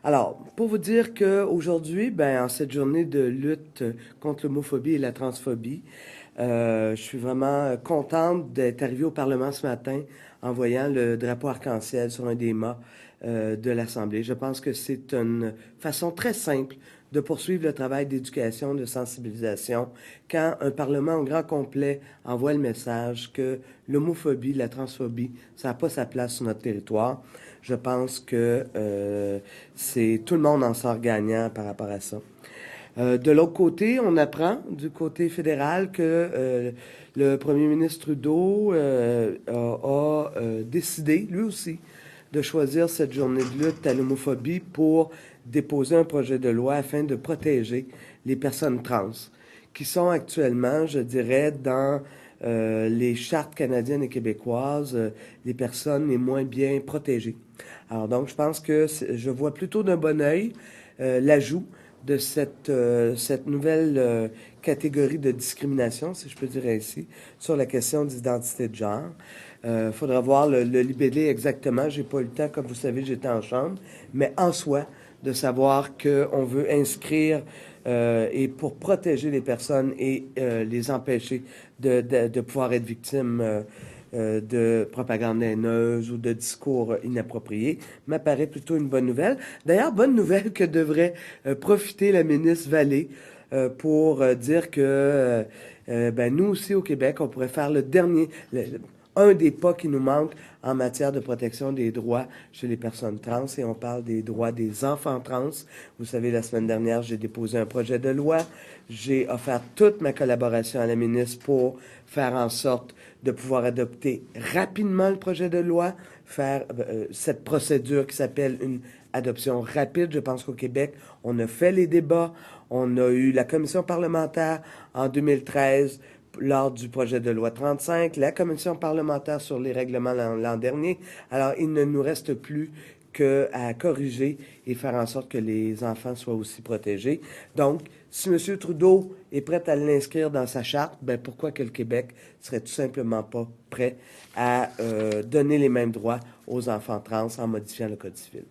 Alors, pour vous dire qu'aujourd'hui, en cette journée de lutte contre l'homophobie et la transphobie, je suis vraiment contente d'être arrivée au Parlement ce matin en voyant le drapeau arc-en-ciel sur un des mâts de l'Assemblée. Je pense que c'est une façon très simple de poursuivre le travail d'éducation, de sensibilisation, quand un Parlement au grand complet envoie le message que l'homophobie, la transphobie, ça n'a pas sa place sur notre territoire. Je pense que c'est tout le monde en sort gagnant par rapport à ça. De l'autre côté, on apprend du côté fédéral que le premier ministre Trudeau a décidé, lui aussi, de choisir cette journée de lutte à l'homophobie pour déposer un projet de loi afin de protéger les personnes trans, qui sont actuellement, je dirais, dans les chartes canadiennes et québécoises, les personnes les moins bien protégées. Alors donc, je pense que je vois plutôt d'un bon œil l'ajout de cette nouvelle catégorie de discrimination, si je peux dire ainsi, sur la question d'identité de genre. Faudra voir le libellé exactement. J'ai pas eu le temps, comme vous savez, j'étais en chambre, mais en soi, de savoir qu'on veut inscrire et pour protéger les personnes et les empêcher de pouvoir être victimes de propagande haineuse ou de discours inappropriés, m'apparaît plutôt une bonne nouvelle. D'ailleurs, bonne nouvelle que devrait profiter la ministre Vallée pour dire que nous aussi au Québec, on pourrait faire un des pas qui nous manque en matière de protection des droits chez les personnes trans, et on parle des droits des enfants trans. Vous savez, la semaine dernière, j'ai déposé un projet de loi. J'ai offert toute ma collaboration à la ministre pour faire en sorte de pouvoir adopter rapidement le projet de loi, faire cette procédure qui s'appelle une adoption rapide. Je pense qu'au Québec, on a fait les débats. On a eu la commission parlementaire en 2013 lors du projet de loi 35, la commission parlementaire sur les règlements l'an dernier. Alors, il ne nous reste plus qu'à corriger et faire en sorte que les enfants soient aussi protégés. Donc, si M. Trudeau est prêt à l'inscrire dans sa charte, pourquoi que le Québec serait tout simplement pas prêt à donner les mêmes droits aux enfants trans en modifiant le Code civil?